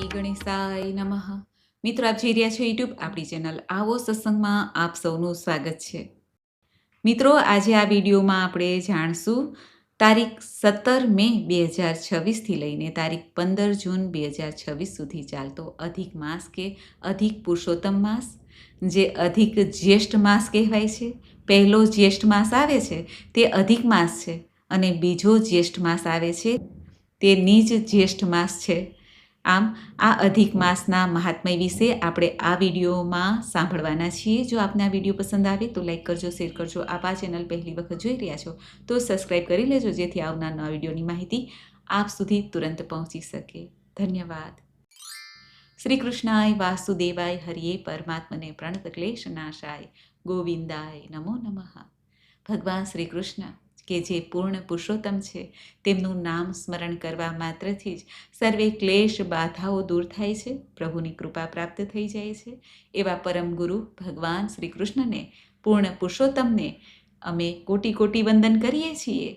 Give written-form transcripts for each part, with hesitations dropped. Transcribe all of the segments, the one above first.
શ્રી ગણેશાય નમઃ. મિત્રો, આપ જોઈ રહ્યા છો યુટ્યુબ આપણી ચેનલ આવો સત્સંગમાં આપ સૌનું સ્વાગત છે. મિત્રો, આજે આ વિડીયોમાં આપણે જાણશું તારીખ 17 મે 2026થી લઈને તારીખ 15 જૂન 2026 સુધી ચાલતો અધિક માસ કે અધિક પુરુષોત્તમ માસ, જે અધિક જ્યેષ્ઠ માસ કહેવાય છે. પહેલો જ્યેષ્ઠ માસ આવે છે તે અધિક માસ છે અને બીજો જ્યેષ્ઠ માસ આવે છે તે નીજ જ્યેષ્ઠ માસ છે. આમ આ અધિક માસના મહાત્મ્ય વિશે આપણે આ વિડીયોમાં સાંભળવાના છીએ. જો આપને આ વિડીયો પસંદ આવે તો લાઈક કરજો, શેર કરજો. આપ આ ચેનલ પહેલી વખત જોઈ રહ્યા છો તો સબસ્ક્રાઈબ કરી લેજો, જેથી આવનાર નવા વિડીયોની માહિતી આપ સુધી તુરંત પહોંચી શકે. ધન્યવાદ. શ્રી કૃષ્ણાય વાસુદેવાય હરિયે પરમાત્મને પ્રણત ક્લેશ નાશાય ગોવિંદાય નમો નમઃ. ભગવાન શ્રી કૃષ્ણ કે જે પૂર્ણ પુરુષોત્તમ છે, તેમનું નામ સ્મરણ કરવા માત્રથી જ સર્વે ક્લેશ બાધાઓ દૂર થાય છે, પ્રભુની કૃપા પ્રાપ્ત થઈ જાય છે. એવા પરમ ગુરુ ભગવાન શ્રી કૃષ્ણને, પૂર્ણ પુરુષોત્તમને અમે કોટી કોટી વંદન કરીએ છીએ.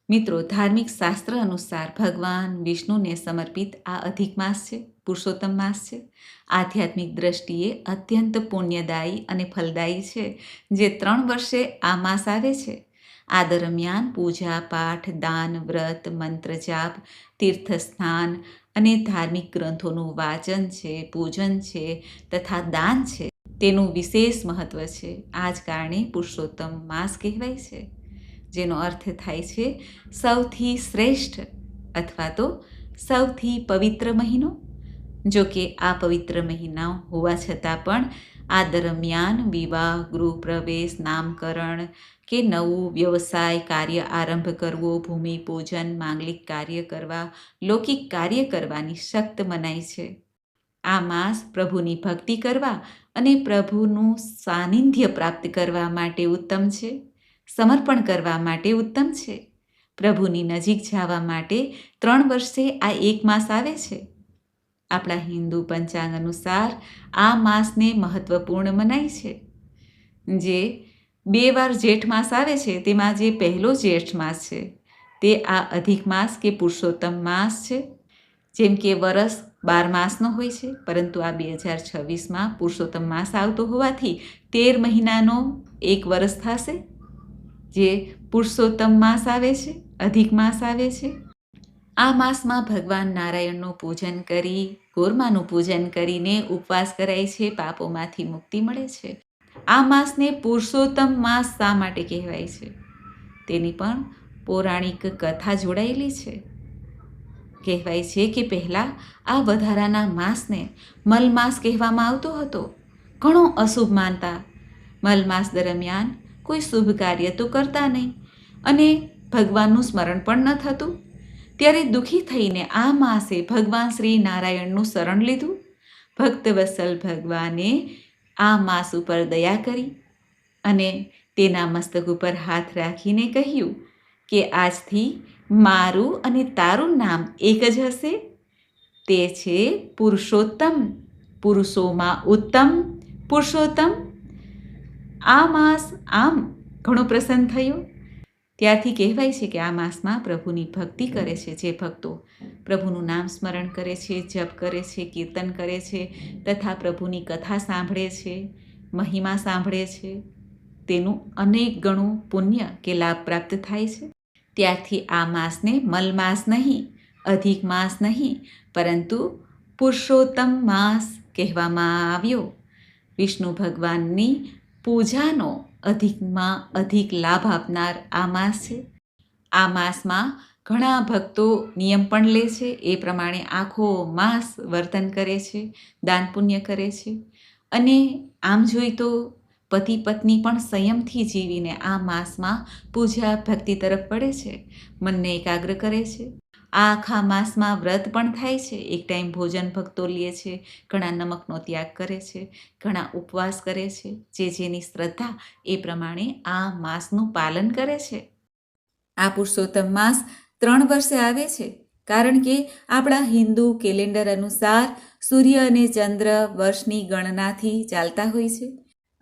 મિત્રો, ધાર્મિક શાસ્ત્ર અનુસાર ભગવાન વિષ્ણુને સમર્પિત આ અધિક માસ છે, પુરુષોત્તમ માસ છે. આધ્યાત્મિક દ્રષ્ટિએ અત્યંત પુણ્યદાયી અને ફલદાયી છે, જે 3 વર્ષે આ માસ આવે છે. આ દરમિયાન પૂજા પાઠ, દાન, વ્રત, મંત્ર જાપ, તીર્થ સ્નાન અને ધાર્મિક ગ્રંથોનું વાંચન છે, પૂજન છે તથા દાન છે, તેનું વિશેષ મહત્વ છે. આ જ કારણે પુરુષોત્તમ માસ કહેવાય છે, જેનો અર્થ થાય છે સૌથી શ્રેષ્ઠ અથવા તો સૌથી પવિત્ર મહિનો. જો કે આ પવિત્ર મહિના હોવા છતાં પણ આ દરમિયાન વિવાહ, ગૃહ પ્રવેશ, નામકરણ કે નવું વ્યવસાય કાર્ય આરંભ કરવો, ભૂમિ પૂજન, માંગલિક કાર્ય કરવા, લૌકિક કાર્ય કરવાની સખ્ત મનાઈ છે. આ માસ પ્રભુની ભક્તિ કરવા અને પ્રભુનું સાનિધ્ય પ્રાપ્ત કરવા માટે ઉત્તમ છે, સમર્પણ કરવા માટે ઉત્તમ છે. પ્રભુની નજીક જવા માટે 3 વર્ષે આ એક માસ આવે છે. આપણા હિન્દુ પંચાંગ અનુસાર આ માસને મહત્વપૂર્ણ મનાય છે. જે 2 વાર જેઠ માસ આવે છે, તેમાં જે પહેલો જેઠ માસ છે તે આ અધિક માસ કે પુરુષોત્તમ માસ છે. જેમ કે વરસ 12 માસનો હોય છે, પરંતુ આ 2026માં પુરુષોત્તમ માસ આવતો હોવાથી 13 મહિનાનો એક વરસ થશે, જે પુરુષોત્તમ માસ આવે છે, અધિક માસ આવે છે. આ માસમાં ભગવાન નારાયણનું પૂજન કરી, ગોરમાનું પૂજન કરીને ઉપવાસ કરાય છે, પાપોમાંથી મુક્તિ મળે છે. આ માસને પુરુષોત્તમ માસ શા માટે કહેવાય છે, તેની પણ પૌરાણિક કથા જોડાયેલી છે. કહેવાય છે કે પહેલાં આ વધારાના માસને મલ માસ કહેવામાં આવતો હતો. ઘણો અશુભ માનતા. મલ માસ દરમિયાન કોઈ શુભ કાર્ય તો કરતા નહીં અને ભગવાનનું સ્મરણ પણ ન થતું. ત્યારે દુઃખી થઈને આ માસે ભગવાન શ્રી નારાયણનું શરણ લીધું. ભક્તવત્સલ ભગવાને આ માસ ઉપર દયા કરી અને તેના મસ્તક ઉપર હાથ રાખીને કહ્યું કે આજથી મારું અને તારું નામ એક જ હશે, તે છે પુરુષોત્તમ, પુરુષોમાં ઉત્તમ પુરુષોત્તમ. આ માસ આમ ઘણો પ્રસન્ન થયો. ત્યારથી કહેવાય છે કે આ માસમાં પ્રભુની ભક્તિ કરે છે જે ભક્તો પ્રભુનું નામ સ્મરણ કરે છે, જપ કરે છે, કીર્તન કરે છે તથા પ્રભુની કથા સાંભળે છે, મહિમા સાંભળે છે, તેનું અનેક ગણું પુણ્ય કે લાભ પ્રાપ્ત થાય છે. ત્યારથી આ માસને મલ માસ નહીં, અધિક માસ નહીં, પરંતુ પુરુષોત્તમ માસ કહેવામાં આવ્યો. વિષ્ણુ ભગવાનની પૂજાનો અધિકમાં અધિક લાભ આપનાર આ માસ છે. આ માસમાં ઘણા ભક્તો નિયમ પણ લે છે, એ પ્રમાણે આખો માસ વર્તન કરે છે, દાન પુણ્ય કરે છે. અને આમ જોઈ તો પતિ પત્ની પણ સંયમથી જીવીને આ માસમાં પૂજા ભક્તિ તરફ પડે છે, મનને એકાગ્ર કરે છે. આ આખા માસમાં વ્રત પણ થાય છે. એક ટાઈમ ભોજન ભક્તો લે છે, ઘણા નમકનો ત્યાગ કરે છે, ઘણા ઉપવાસ કરે છે. જે જેની શ્રદ્ધા એ પ્રમાણે આ માસનું પાલન કરે છે. આ પુરુષોત્તમ માસ 3 વર્ષે આવે છે, કારણ કે આપણા હિન્દુ કેલેન્ડર અનુસાર સૂર્ય અને ચંદ્ર વર્ષની ગણનાથી ચાલતા હોય છે.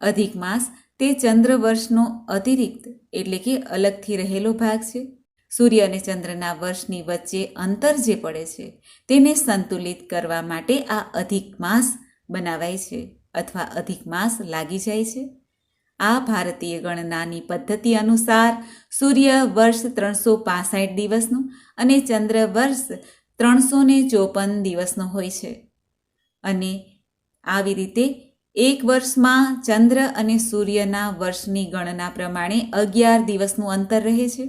અધિક માસ તે ચંદ્ર વર્ષનો અતિરિક્ત એટલે કે અલગથી રહેલો ભાગ છે. સૂર્ય અને ચંદ્રના વર્ષની વચ્ચે અંતર જે પડે છે તેને સંતુલિત કરવા માટે આ અધિક માસ બનાવાય છે અથવા અધિક માસ લાગી જાય છે. આ ભારતીય ગણનાની પદ્ધતિ અનુસાર સૂર્ય વર્ષ 365 દિવસનો અને ચંદ્ર વર્ષ 354 દિવસનો હોય છે. અને આવી રીતે એક વર્ષમાં ચંદ્ર અને સૂર્યના વર્ષની ગણના પ્રમાણે 11 દિવસનું અંતર રહે છે.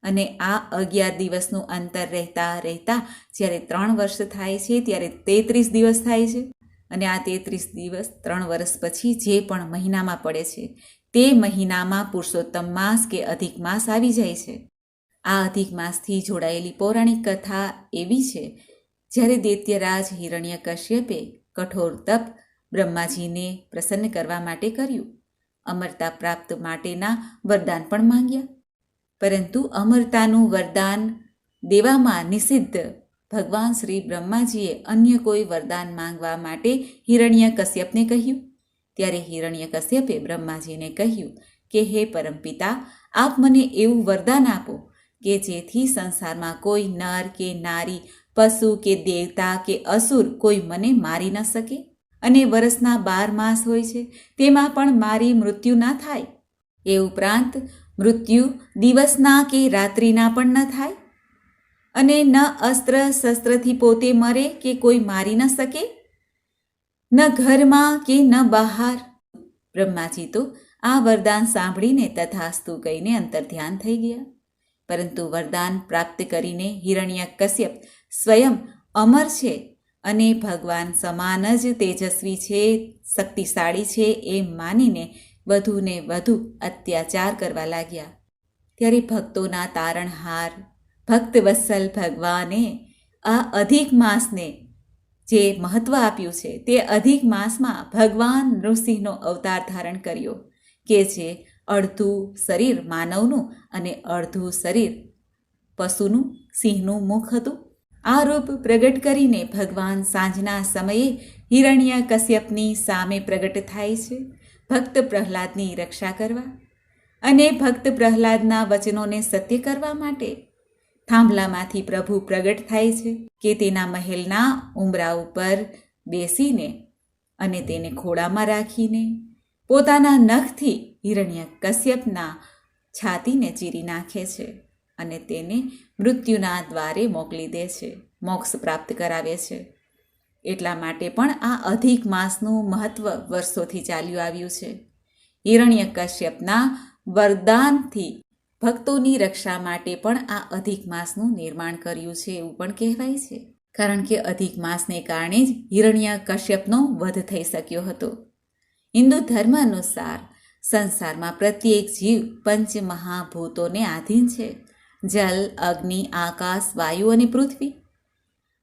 અને આ 11 દિવસનું અંતર રહેતા જ્યારે 3 વર્ષ થાય છે ત્યારે 33 દિવસ થાય છે. અને આ 33 દિવસ 3 વર્ષ પછી જે પણ મહિનામાં પડે છે તે મહિનામાં પુરુષોત્તમ માસ કે અધિક માસ આવી જાય છે. આ અધિક માસથી જોડાયેલી પૌરાણિક કથા એવી છે, જ્યારે દૈત્યરાજ હિરણ્યકશ્યપે કઠોર તપ બ્રહ્માજીને પ્રસન્ન કરવા માટે કર્યું. અમરતા પ્રાપ્ત માટેના વરદાન પણ માંગ્યા, પરંતુ અમરતાનું વરદાન દેવામાં નિષિદ્ધ ભગવાન શ્રી બ્રહ્માજીએ અન્ય કોઈ વરદાન માંગવા માટે હિરણ્યકશ્યપને કહ્યું. ત્યારે હિરણ્યકશ્યપે બ્રહ્માજીને કહ્યું કે હે પરમપિતા, આપ મને એવું વરદાન આપો કે જેથી સંસારમાં કોઈ નર કે નારી, પશુ કે દેવતા કે અસુર કોઈ મને મારી ન શકે. અને વર્ષના 12 માસ હોય છે તેમાં પણ મારી મૃત્યુ ના થાય. એ ઉપરાંત મૃત્યુ દિવસના કે રાત્રિના પણ ન થાય. અને ન અસ્ત્ર શસ્ત્રથી પોતે મરે કે કોઈ મારી ન શકે, ન ઘરમાં કે ન બહાર. બ્રહ્માજી તો આ વરદાન સાંભળીને તથાસ્તુ કહીને અંતર્ધ્યાન થઈ ગયા. પરંતુ વરદાન પ્રાપ્ત કરીને હિરણ્યકશ્યપ સ્વયં અમર છે અને ભગવાન સમાન જ તેજસ્વી છે, શક્તિશાળી છે એમ માનીને વધુને વધુ અત્યાચાર કરવા લાગ્યા. ત્યારે ભક્તોના તારણહાર ભક્તવત્સલ ભગવાને આ અધિક માસને જે મહત્વ આપ્યું છે તે અધિક માસમાં ભગવાન નૃસિંહનો અવતાર ધારણ કર્યો, કે જે અડધું શરીર માનવનું અને અડધું શરીર પશુનું, સિંહનું મુખ હતું. આ રૂપ પ્રગટ કરીને ભગવાન સાંજના સમયે હિરણ્યકશ્યપની સામે પ્રગટ થાય છે, ભક્ત પ્રહલાદની રક્ષા કરવા અને ભક્ત પ્રહલાદના વચનોને સત્ય કરવા માટે. થાંભલામાંથી પ્રભુ પ્રગટ થાય છે કે તેના મહેલના ઉંબરા ઉપર બેસીને અને તેને ખોળામાં રાખીને પોતાના નખથી હિરણ્યકશ્યપના છાતીને ચીરી નાખે છે અને તેને મૃત્યુના દ્વારે મોકલી દે છે, મોક્ષ પ્રાપ્ત કરાવે છે. એટલા માટે પણ આ અધિક માસનું મહત્વ વર્ષોથી ચાલ્યું આવ્યું છે. હિરણ્યકશ્યપના વરદાનથી ભક્તોની રક્ષા માટે પણ આ અધિક માસનું નિર્માણ કર્યું છે એવું પણ કહેવાય છે. કારણ કે અધિક માસને કારણે જ હિરણ્યકશ્યપનો વધ થઈ શક્યો હતો. હિન્દુ ધર્મ અનુસાર સંસારમાં પ્રત્યેક જીવ પંચ મહાભૂતોને આધીન છે: જલ, અગ્નિ, આકાશ, વાયુ અને પૃથ્વી.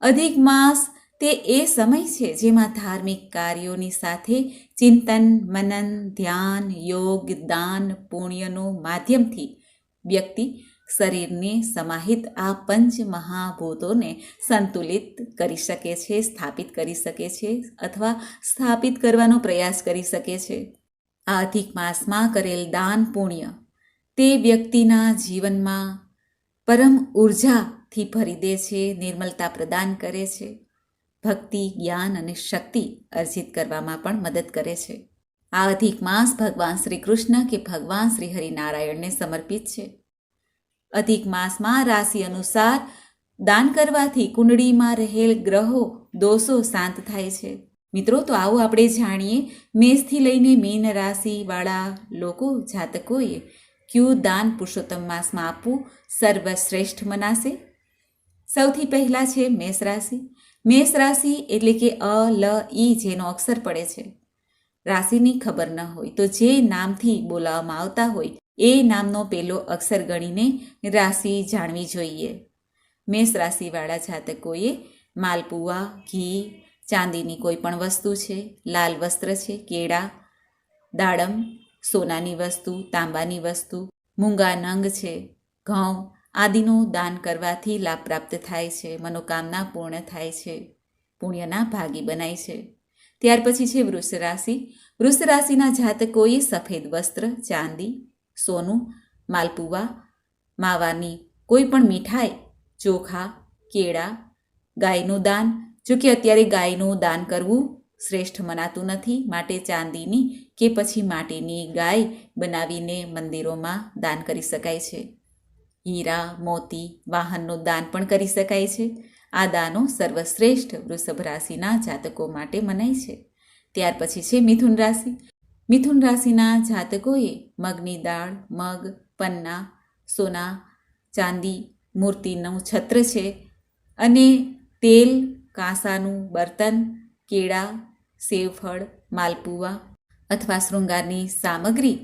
અધિક માસ તે એ સમય છે જેમાં ધાર્મિક કાર્યોની સાથે ચિંતન, મનન, ધ્યાન, યોગ, દાન, પુણ્યનું માધ્યમથી વ્યક્તિ શરીરને સમાહિત આ પંચ મહાભૂતોને સંતુલિત કરી શકે છે, સ્થાપિત કરી શકે છે અથવા સ્થાપિત કરવાનો પ્રયાસ કરી શકે છે. આ અધિક માસમાં કરેલ દાન પુણ્ય તે વ્યક્તિના જીવનમાં પરમ ઉર્જાથી ભરી દે છે, નિર્મલતા પ્રદાન કરે છે, ભક્તિ, જ્ઞાન અને શક્તિ અર્જિત કરવામાં પણ મદદ કરે છે. આ અધિક માસ ભગવાન શ્રી કૃષ્ણ કે ભગવાન શ્રી હરિનારાયણને સમર્પિત છે. અધિક માસમાં રાશિ અનુસાર દાન કરવાથી કુંડળીમાં રહેલ ગ્રહો દોષો શાંત થાય છે. મિત્રો, તો આવો આપણે જાણીએ મેષથી લઈને મીન રાશિવાળા લોકો, જાતકોએ કયું દાન પુરુષોત્તમ માસમાં આપવું સર્વશ્રેષ્ઠ મનાશે. સૌથી પહેલાં છે મેષ રાશિ. મેષ રાશિ એટલે કે અ, લ, ઈ જેનો અક્ષર પડે છે. રાશિની ખબર ન હોય તો જે નામથી બોલાવવામાં આવતા હોય એ નામનો પહેલો અક્ષર ગણીને રાશિ જાણવી જોઈએ. મેષ રાશિવાળા જાતકોએ માલપુઆ, ઘી, ચાંદીની કોઈ પણ વસ્તુ છે, લાલ વસ્ત્ર છે, કેળા, દાડમ, સોનાની વસ્તુ, તાંબાની વસ્તુ, મૂંગા નંગ છે, ઘઉં આદિનું દાન કરવાથી લાભ પ્રાપ્ત થાય છે, મનોકામના પૂર્ણ થાય છે, પુણ્યના ભાગી બનાય છે. ત્યાર પછી છે વૃષ રાશિ. વૃષ રાશિના જાતકોએ સફેદ વસ્ત્ર, ચાંદી, સોનું, માલપુઆ, માવાની કોઈ પણ મીઠાઈ, ચોખા, કેળા, ગાયનું દાન, જો કે અત્યારે ગાયનું દાન કરવું શ્રેષ્ઠ મનાતું નથી, માટે ચાંદીની કે પછી માટીની ગાય બનાવીને મંદિરોમાં દાન કરી શકાય છે. હીરા, મોતી, વાહનનું દાન પણ કરી શકાય છે. આ દાનો સર્વશ્રેષ્ઠ વૃષભ રાશિના જાતકો માટે મનાય છે. ત્યાર પછી છે મિથુન રાશિ. મિથુન રાશિના જાતકોએ મગની દાળ, મગ, પન્ના, સોના, ચાંદી, મૂર્તિનું છત્ર છે અને તેલ, કાંસાનું બર્તન, કેળા, સેવફળ, માલપુઆ અથવા શૃંગારની સામગ્રી,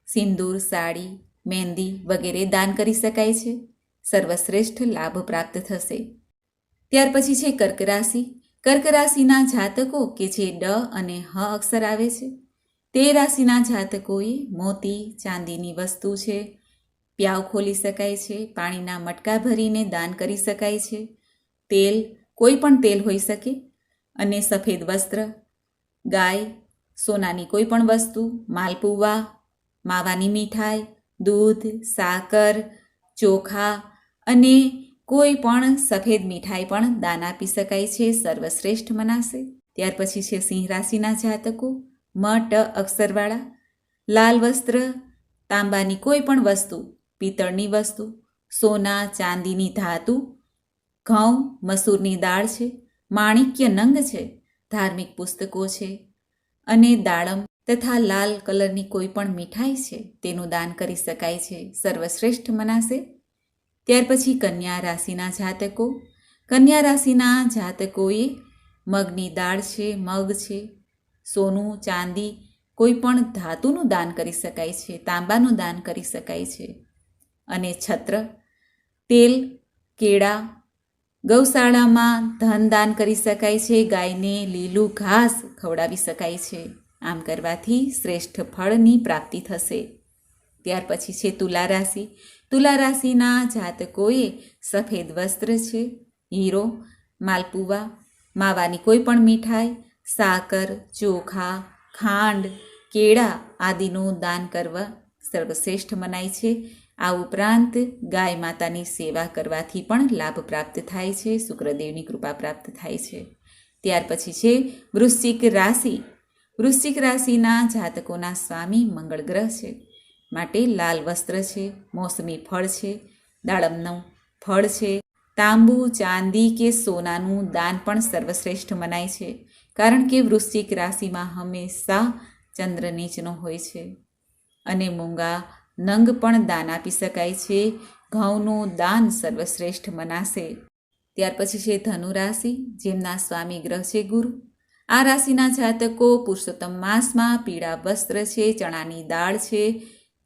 સિંદૂર, સાડી, મહેંદી વગેરે દાન કરી શકાય છે. સર્વશ્રેષ્ઠ લાભ પ્રાપ્ત થશે. ત્યાર પછી છે કર્ક રાશિ. કર્ક રાશિના જાતકો કે જે ડ અને હ અક્ષર આવે છે તે રાશિના જાતકોએ મોતી, ચાંદીની વસ્તુ છે, પ્યાવ ખોલી શકાય છે, પાણીના મટકા ભરીને દાન કરી શકાય છે, તેલ, કોઈ પણ તેલ હોઈ શકે, અને સફેદ વસ્ત્ર, ગાય, સોનાની કોઈ પણ વસ્તુ, માલપુવા, માવાની મીઠાઈ, દૂધ, સાકર, ચોખા અને કોઈ પણ સફેદ મીઠાઈ પણ દાન આપી શકાય છે. સર્વશ્રેષ્ઠ મનાશે. ત્યાર પછી છે સિંહ રાશિના જાતકો, મ ટ અક્ષરવાળા, લાલ વસ્ત્ર, તાંબાની કોઈ પણ વસ્તુ, પિત્તળની વસ્તુ, સોના, ચાંદીની ધાતુ, ઘઉં, મસૂરની દાળ છે, માણિક્ય નંગ છે, ધાર્મિક પુસ્તકો છે અને દાડમ તથા લાલ કલરની કોઈ પણ મીઠાઈ છે તેનું દાન કરી શકાય છે. સર્વશ્રેષ્ઠ મનાશે. ત્યાર પછી કન્યા રાશિના જાતકો. કન્યા રાશિના જાતકોએ મગની દાળ છે, મગ છે, સોનું, ચાંદી, કોઈ પણ ધાતુનું દાન કરી શકાય છે, તાંબાનું દાન કરી શકાય છે અને છત્ર, તેલ, કેળા, ગૌશાળામાં ધન દાન કરી શકાય છે, ગાયને લીલું ઘાસ ખવડાવી શકાય છે. આમ કરવાથી શ્રેષ્ઠ ફળની પ્રાપ્તિ થશે. ત્યાર પછી છે તુલા રાશિ. તુલા રાશિના જાતકોએ સફેદ વસ્ત્ર છે, હીરો, માલપુવા, માવાની કોઈ પણ મીઠાઈ, સાકર, ચોખા, ખાંડ, કેળા આદિનું દાન કરવા સર્વશ્રેષ્ઠ મનાય છે. આ ઉપરાંત ગાય માતાની સેવા કરવાથી પણ લાભ પ્રાપ્ત થાય છે, શુક્રદેવની કૃપા પ્રાપ્ત થાય છે. ત્યાર પછી છે વૃશ્ચિક રાશિ. વૃશ્ચિક રાશિના જાતકોના સ્વામી મંગળ ગ્રહ છે, માટે લાલ વસ્ત્ર છે, મોસમી ફળ છે, દાડમનું ફળ છે, તાંબુ, ચાંદી કે સોનાનું દાન પણ સર્વશ્રેષ્ઠ મનાય છે, કારણ કે વૃશ્ચિક રાશિમાં હંમેશા ચંદ્ર નીચનો હોય છે. અને મૂંગા નંગ પણ દાન આપી શકાય છે. ઘઉંનું દાન સર્વશ્રેષ્ઠ મનાશે. ત્યાર પછી છે ધનુ રાશિ, જેમના સ્વામી ગ્રહ છે ગુરુ. આ રાશિના જાતકો પુરુષોત્તમ માસમાં પીળા વસ્ત્ર છે, ચણાની દાળ છે,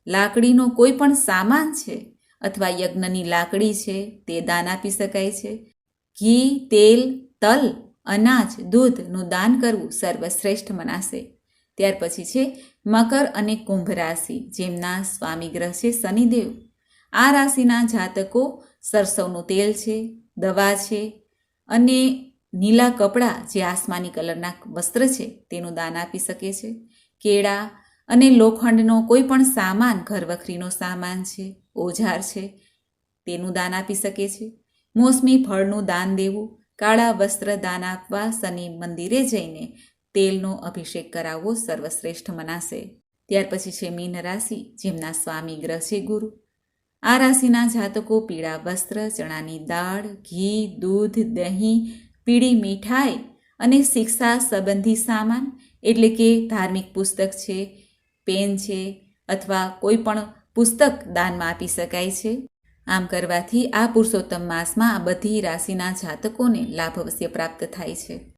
લાકડીનો કોઈ પણ સામાન છે અથવા યજ્ઞની લાકડી છે તે દાન આપી શકાય છે. ઘી, તેલ, તલ, અનાજ, દૂધનું દાન કરવું સર્વશ્રેષ્ઠ મનાશે. ત્યાર પછી છે મકર અને કુંભ રાશિ, જેમના સ્વામી ગ્રહ છે શનિદેવ. આ રાશિના જાતકો સરસવનું તેલ છે, દવા છે અને નીલા કપડાં જે આસમાની કલરના વસ્ત્ર છે તેનું દાન આપી શકે છે. કેળા અને લોખંડનો કોઈ પણ સામાન, ઘરવખરીનો સામાન છે, ઓજાર છે તેનું દાન આપી શકે છે. મોસમી ફળનું દાન દેવું, કાળા વસ્ત્ર દાન આપવા, શનિ મંદિરે જઈને તેલનો અભિષેક કરાવવો સર્વશ્રેષ્ઠ મનાશે. ત્યાર પછી છે મીન રાશિ, જેમના સ્વામી ગ્રહ છે ગુરુ. આ રાશિના જાતકો પીળા વસ્ત્ર, ચણાની દાળ, ઘી, દૂધ, દહીં, પીળી મીઠાઈ અને શિક્ષા સંબંધી સામાન એટલે કે ધાર્મિક પુસ્તક છે, પેન છે અથવા કોઈ પણ પુસ્તક દાનમાં આપી શકાય છે. આમ કરવાથી આ પુરુષોત્તમ માસમાં આ બધી રાશિના જાતકોને લાભ અવશ્ય પ્રાપ્ત થાય છે.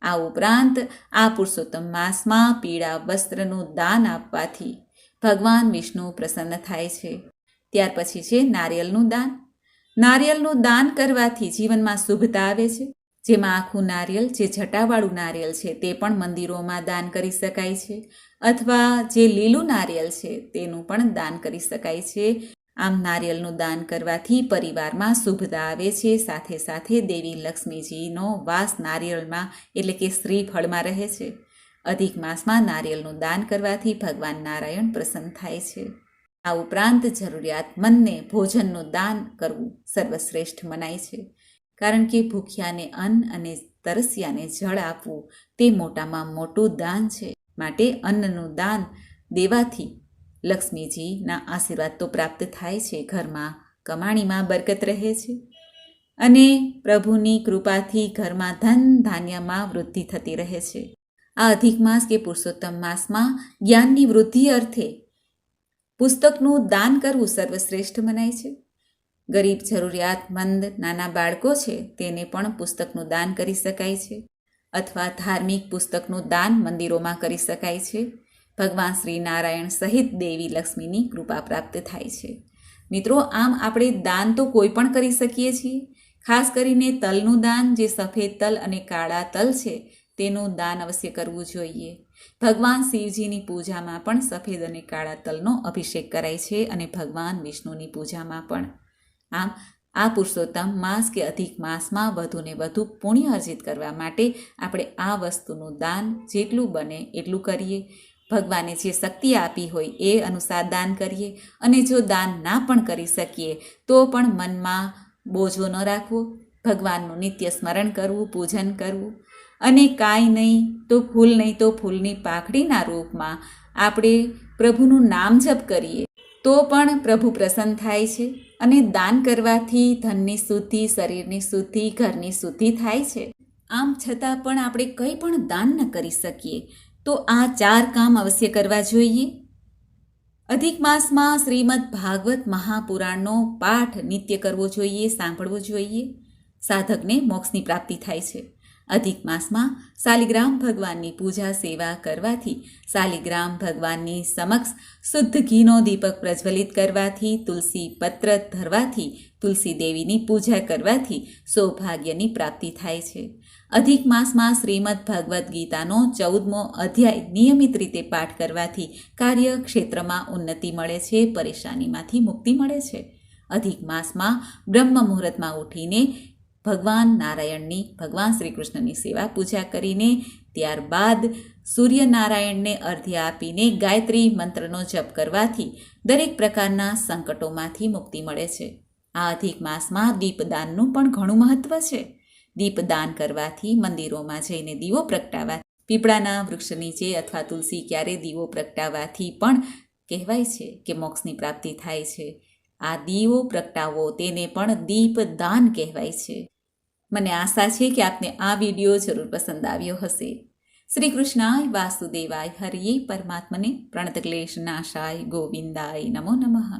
આ ઉપરાંત આ પુરુષોત્તમ માસમાં પીળા વસ્ત્રનું દાન આપવાથી ભગવાન વિષ્ણુ પ્રસન્ન થાય છે. ત્યાર પછી છે નારિયેળનું દાન. નારિયેળનું દાન કરવાથી જીવનમાં શુભતા આવે છે. જેમાં આખું નારિયેળ, જે જટાવાળું નારિયેળ છે તે પણ મંદિરોમાં દાન કરી શકાય છે અથવા જે લીલું નારિયેળ છે તેનું પણ દાન કરી શકાય છે. આમ નારિયેળનું દાન કરવાથી પરિવારમાં શુભતા આવે છે. સાથે સાથે દેવી લક્ષ્મીજીનો વાસ નારિયેળમાં એટલે કે શ્રીફળમાં રહે છે. અધિક માસમાં નારિયેળનું દાન કરવાથી ભગવાન નારાયણ પ્રસન્ન થાય છે. આ ઉપરાંત જરૂરિયાતમંદને ભોજનનું દાન કરવું સર્વશ્રેષ્ઠ મનાય છે, કારણ કે ભૂખ્યાને અન્ન અને તરસ્યાને જળ આપવું તે મોટામાં મોટું દાન છે. માટે અન્નનું દાન દેવાથી લક્ષ્મીજીના આશીર્વાદ તો પ્રાપ્ત થાય છે, ઘરમાં કમાણીમાં બરકત રહે છે અને પ્રભુની કૃપાથી ઘરમાં ધન ધાન્યમાં વૃદ્ધિ થતી રહે છે. આ અધિક માસ કે પુરુષોત્તમ માસમાં જ્ઞાનની વૃદ્ધિ અર્થે પુસ્તકનું દાન કરવું સર્વશ્રેષ્ઠ મનાય છે. ગરીબ જરૂરિયાતમંદ નાના બાળકો છે તેને પણ પુસ્તકનું દાન કરી શકાય છે, અથવા ધાર્મિક પુસ્તકનું દાન મંદિરોમાં કરી શકાય છે. ભગવાન શ્રી નારાયણ સહિત દેવી લક્ષ્મીની કૃપા પ્રાપ્ત થાય છે. મિત્રો, આમ આપણે દાન તો કોઈ પણ કરી શકીએ છીએ. ખાસ કરીને તલનું દાન, જે સફેદ તલ અને કાળા તલ છે તેનું દાન અવશ્ય કરવું જોઈએ. ભગવાન શિવજીની પૂજામાં પણ સફેદ અને કાળા તલનો અભિષેક કરાય છે અને ભગવાન વિષ્ણુની પૂજામાં પણ. આમ આ પુરુષોત્તમ માસ કે અધિક માસમાં વધુને વધુ પુણ્ય અર્જિત કરવા માટે આપણે આ વસ્તુનું દાન જેટલું બને એટલું કરીએ. ભગવાને જે શક્તિ આપી હોય એ અનુસાર દાન કરીએ, અને જો દાન ના પણ કરી શકીએ તો પણ મનમાં બોજો ન રાખવો, ભગવાનનું નિત્ય સ્મરણ કરવું, પૂજન કરવું, અને કાંઈ નહીં તો ફૂલની પાંખડીના રૂપમાં આપણે પ્રભુનું નામ જપ કરીએ તો પણ પ્રભુ પ્રસન્ન થાય છે. અને દાન કરવાથી ધનની શુદ્ધિ, શરીરની શુદ્ધિ, ઘરની શુદ્ધિ થાય છે. આમ છતાં પણ આપણે કંઈ પણ દાન ન કરી શકીએ તો આ 4 કામ અવશ્ય કરવા જોઈએ. અધિક માસમાં શ્રીમદ ભાગવત મહાપુરાણનો પાઠ નિત્ય કરવો જોઈએ, સાંભળવો જોઈએ. સાધકને મોક્ષની પ્રાપ્તિ થાય છે. અધિક માસમાં શાલિગ્રામ ભગવાનની પૂજા સેવા કરવાથી, શાલિગ્રામ ભગવાનની સમક્ષ શુદ્ધ ઘીનો દીપક પ્રજ્વલિત કરવાથી, તુલસી પત્ર ધરવાથી, તુલસી દેવીની પૂજા કરવાથી સૌભાગ્યની પ્રાપ્તિ થાય છે. અધિક માસમાં શ્રીમદ ભગવદ્ ગીતાનો 14મો અધ્યાય નિયમિત રીતે પાઠ કરવાથી કાર્યક્ષેત્રમાં ઉન્નતિ મળે છે, પરેશાનીમાંથી મુક્તિ મળે છે. અધિક માસમાં બ્રહ્મ મુહૂર્તમાં ઉઠીને ભગવાન નારાયણની, ભગવાન શ્રી કૃષ્ણની સેવા પૂજા કરીને ત્યારબાદ સૂર્યનારાયણને અર્ધ્ય આપીને ગાયત્રી મંત્રનો જપ કરવાથી દરેક પ્રકારના સંકટોમાંથી મુક્તિ મળે છે. આ અધિક માસમાં દીપદાનનું પણ ઘણું મહત્વ છે. દીપદાન કરવાથી, મંદિરોમાં જઈને દીવો પ્રગટાવવા, પીપળાના વૃક્ષ નીચે અથવા તુલસી ક્યારે દીવો પ્રગટાવવાથી પણ કહેવાય છે કે મોક્ષની પ્રાપ્તિ થાય છે. આ દીવો પ્રગટાવવો તેને પણ દીપદાન કહેવાય છે. મને આશા છે કે આપને આ વિડીયો જરૂર પસંદ આવ્યો હશે. શ્રી કૃષ્ણાય વાસુદેવાય હરિયે પરમાત્મને પ્રણતક્લેશ નાશાય ગોવિંદાય નમો નમઃ.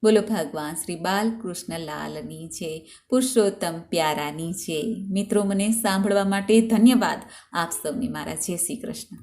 બોલો ભગવાન શ્રી બાલકૃષ્ણ લાલની જય, પુરુષોત્તમ પ્યારાની જય. મિત્રો, મને સાંભળવા માટે ધન્યવાદ. આપ સૌને મારા જય શ્રી કૃષ્ણ.